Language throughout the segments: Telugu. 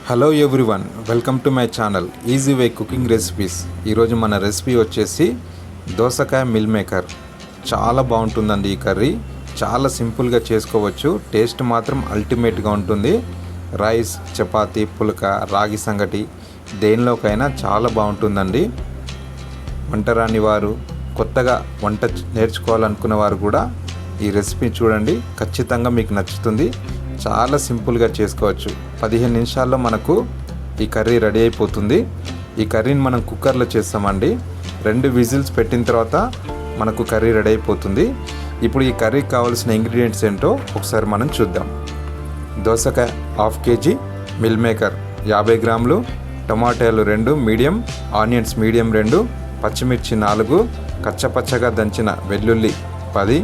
Hello everyone, welcome to my channel easy way cooking recipes. ఈరోజు మన రెసిపీ వచ్చేసి దోసకాయ మిల్ మేకర్. చాలా బాగుంటుందండి ఈ కర్రీ. చాలా సింపుల్గా చేసుకోవచ్చు, టేస్ట్ మాత్రం అల్టిమేట్గా ఉంటుంది. రైస్, చపాతీ, పులక, రాగి సంగటి దేనిలోకైనా చాలా బాగుంటుందండి. వంట రాని వారు, కొత్తగా వంట నేర్చుకోవాలనుకున్న వారు కూడా ఈ రెసిపీ చూడండి, ఖచ్చితంగా మీకు నచ్చుతుంది. చాలా సింపుల్గా చేసుకోవచ్చు. 15 నిమిషాల్లో మనకు ఈ కర్రీ రెడీ అయిపోతుంది. ఈ కర్రీని మనం కుక్కర్లో చేస్తామండి. 2 విజిల్స్ పెట్టిన తర్వాత మనకు కర్రీ రెడీ అయిపోతుంది. ఇప్పుడు ఈ కర్రీకి కావాల్సిన ఇంగ్రీడియంట్స్ ఏంటో ఒకసారి మనం చూద్దాం. దోసకాయ 1/2 kg, మిల్ మేకర్ 50 గ్రాములు, టమాటాలు 2 మీడియం, ఆనియన్స్ మీడియం 2, పచ్చిమిర్చి 4, కచ్చపచ్చగా దంచిన వెల్లుల్లి 10,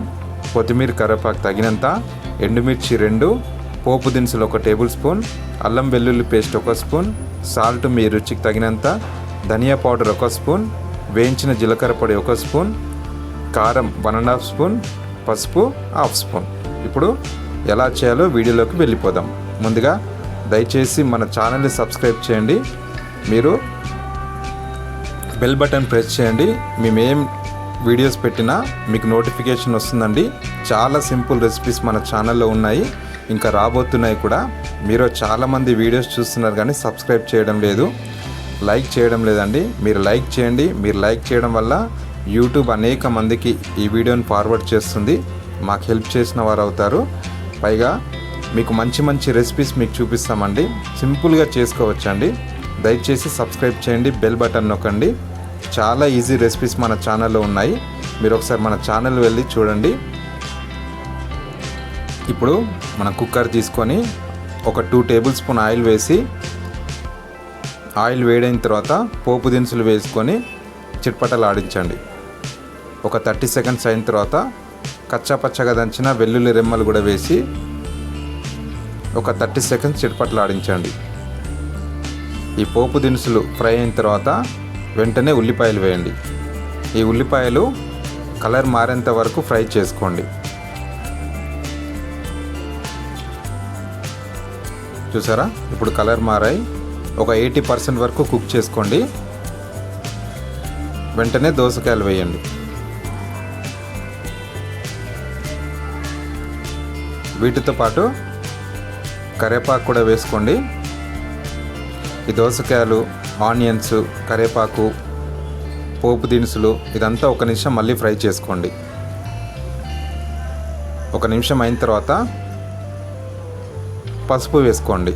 కొత్తిమీర కరివేపాకు తగినంత, ఎండుమిర్చి 2, పోపు దినుసులు 1 టేబుల్ స్పూన్, అల్లం వెల్లుల్లి పేస్ట్ 1 స్పూన్, సాల్ట్ మీ రుచికి తగినంత, ధనియా పౌడర్ 1 స్పూన్, వేయించిన జీలకర్ర పొడి 1 స్పూన్, కారం 1½ స్పూన్, పసుపు 1/2 స్పూన్. ఇప్పుడు ఎలా చేయాలో వీడియోలోకి వెళ్ళిపోదాం. ముందుగా దయచేసి మన ఛానల్ని సబ్స్క్రైబ్ చేయండి. మీరు బెల్ బటన్ ప్రెస్ చేయండి. మేమేం వీడియోస్ పెట్టినా మీకు నోటిఫికేషన్ వస్తుందండి. చాలా సింపుల్ రెసిపీస్ మన ఛానల్లో ఉన్నాయి, ఇంకా రాబోతున్నాయి కూడా. మీరు చాలామంది వీడియోస్ చూస్తున్నారు కానీ సబ్స్క్రైబ్ చేయడం లేదు, లైక్ చేయడం లేదండి. మీరు లైక్ చేయండి. మీరు లైక్ చేయడం వల్ల యూట్యూబ్ అనేక మందికి ఈ వీడియోని ఫార్వర్డ్ చేస్తుంది, మాకు హెల్ప్ చేసిన వారు అవుతారు. పైగా మీకు మంచి మంచి రెసిపీస్ మీకు చూపిస్తామండి, సింపుల్గా చేసుకోవచ్చండి. దయచేసి సబ్స్క్రైబ్ చేయండి, బెల్ బటన్ నొక్కండి. చాలా ఈజీ రెసిపీస్ మన ఛానల్లో ఉన్నాయి, మీరు ఒకసారి మన ఛానల్ వెళ్ళి చూడండి. ఇప్పుడు మనం కుక్కర్ తీసుకొని ఒక 2 టేబుల్ స్పూన్ ఆయిల్ వేసి, ఆయిల్ వేడైన తర్వాత పోపు దినుసులు వేసుకొని చిట్పటలు ఆడించండి. ఒక 30 సెకండ్స్ అయిన తర్వాత కచ్చాపచ్చగా దంచిన వెల్లుల్లి రెమ్మలు కూడా వేసి ఒక 30 సెకండ్స్ చిట్పటలు ఆడించండి. ఈ పోపు దినుసులు ఫ్రై అయిన తర్వాత వెంటనే ఉల్లిపాయలు వేయండి. ఈ ఉల్లిపాయలు కలర్ మారేంత వరకు ఫ్రై చేసుకోండి. చూసారా, ఇప్పుడు కలర్ మారాయి. ఒక 80% వరకు కుక్ చేసుకోండి. వెంటనే దోసకాయలు వేయండి. వీటితో పాటు కరివేపాకు కూడా వేసుకోండి. ఈ దోసకాయలు, ఆనియన్స్, కరివేపాకు, పోపు దినుసులు ఇదంతా 1 నిమిషం మళ్ళీ ఫ్రై చేసుకోండి. 1 నిమిషం అయిన తర్వాత పసుపు వేసుకోండి.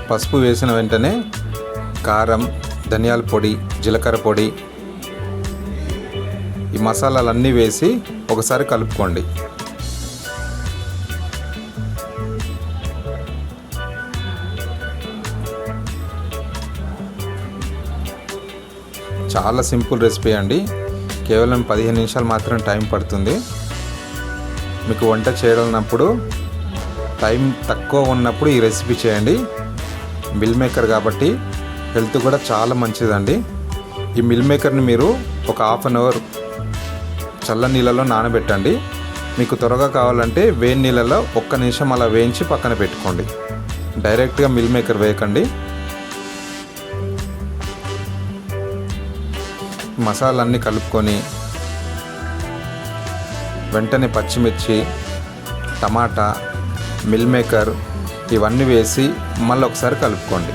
పసుపు వేసిన వెంటనే కారం, ధనియాల పొడి, జీలకర్ర పొడి, ఈ మసాలాలన్నీ వేసి ఒకసారి కలుపుకోండి. చాలా సింపుల్ రెసిపీ అండి, కేవలం 15 నిమిషాలు మాత్రం టైం పడుతుంది. మీకు వంట చేయడన్నప్పుడు టైం తక్కువ ఉన్నప్పుడు ఈ రెసిపీ చేయండి. మిల్ మేకర్ కాబట్టి హెల్త్ కూడా చాలా మంచిదండి. ఈ మిల్ మేకర్ని మీరు ఒక 1/2 అవర్ చల్ల నీళ్ళలో నానబెట్టండి. మీకు త్వరగా కావాలంటే వేడి నీళ్ళలో 1 నిమిషం అలా వేయించి పక్కన పెట్టుకోండి. డైరెక్ట్గా మిల్ మేకర్ వేయకండి. మసాలాన్ని కలుపుకొని వెంటనే పచ్చిమిర్చి, టమాటా, మిల్ మేకర్ ఇవన్నీ వేసి మళ్ళీ ఒకసారి కలుపుకోండి.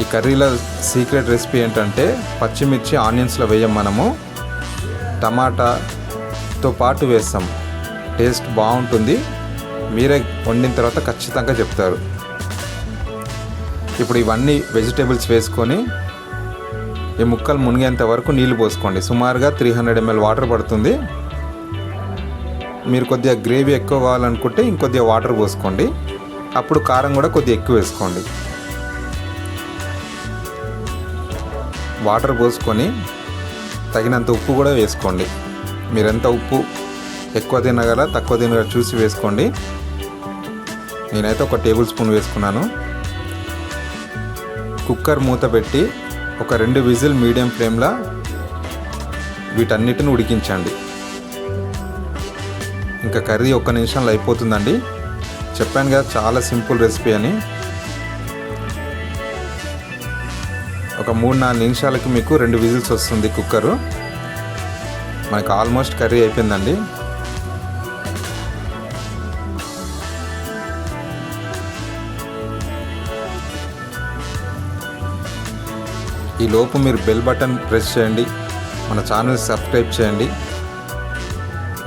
ఈ కర్రీలో సీక్రెట్ రెసిపీ ఏంటంటే పచ్చిమిర్చి ఆనియన్స్లో వేయం, మనము టమాటాతో పాటు వేస్తాం. టేస్ట్ బాగుంటుంది, మీరే వండిన తర్వాత ఖచ్చితంగా చెప్తారు. ఇప్పుడు ఇవన్నీ వెజిటేబుల్స్ వేసుకొని ఈ ముక్కలు మునిగేంత వరకు నీళ్ళు పోసుకోండి. సుమారుగా 300 ml వాటర్ పడుతుంది. మీరు కొద్దిగా గ్రేవీ ఎక్కువ కావాలనుకుంటే ఇంకొద్దిగా వాటర్ పోసుకోండి. అప్పుడు కారం కూడా కొద్దిగా ఎక్కువ వేసుకోండి. వాటర్ పోసుకొని తగినంత ఉప్పు కూడా వేసుకోండి. మీరు ఎంత ఉప్పు ఎక్కువ తినగల తక్కువ తినగల చూసి వేసుకోండి. నేనైతే ఒక టేబుల్ స్పూన్ వేసుకున్నాను. కుక్కర్ మూత పెట్టి ఒక 2 విజిల్ మీడియం ఫ్లేమ్లో వీటన్నిటిని ఉడికించండి. ఇంకా కర్రీ 1 నిమిషంలో అయిపోతుందండి. చెప్పాను కదా చాలా సింపుల్ రెసిపీ అని. ఒక 3-4 నిమిషాలకి మీకు 2 విజిల్స్ వస్తుంది కుక్కరు. మనకు ఆల్మోస్ట్ కర్రీ అయిపోయిందండి. ఈ లోపు మీరు బెల్ బటన్ ప్రెస్ చేయండి, మన ఛానల్ సబ్స్క్రైబ్ చేయండి.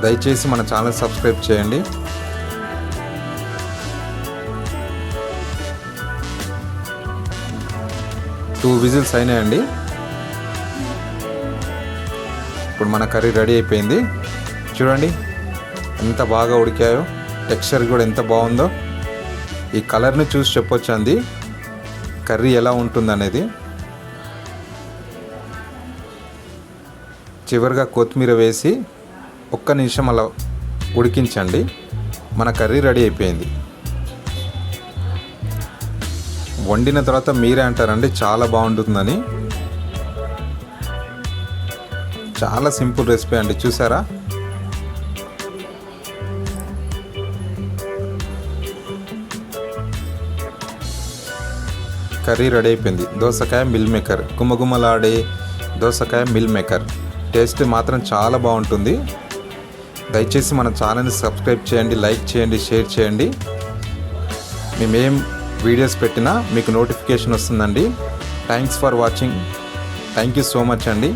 దయచేసి మన ఛానల్ సబ్స్క్రైబ్ చేయండి. టూ విజిల్స్ అయినాయండి. ఇప్పుడు మన కర్రీ రెడీ అయిపోయింది. చూడండి ఎంత బాగా ఉడికాయో, టెక్స్చర్ కూడా ఎంత బాగుందో. ఈ కలర్ని చూసి చెప్పొచ్చు అండి కర్రీ ఎలా ఉంటుందనేది. చివరిగా కొత్తిమీర వేసి 1 నిమిషం అలా ఉడికించండి. మన కర్రీ రెడీ అయిపోయింది. వండిన తర్వాత మీరే అంటారండి చాలా బాగుంటుందని. చాలా సింపుల్ రెసిపీ అండి. చూసారా? కర్రీ రెడీ అయిపోయింది. దోసకాయ మిల్ మేకర్, గుమగుమలాడే దోసకాయ మిల్ మేకర్. టేస్ట్ మాత్రం చాలా బాగుంటుంది. దయచేసి మన ఛానల్ని సబ్స్క్రైబ్ చేయండి, లైక్ చేయండి, షేర్ చేయండి. మేమేం వీడియోస్ పెట్టినా మీకు నోటిఫికేషన్ వస్తుందండి. Thanks for watching. Thank you so much అండి.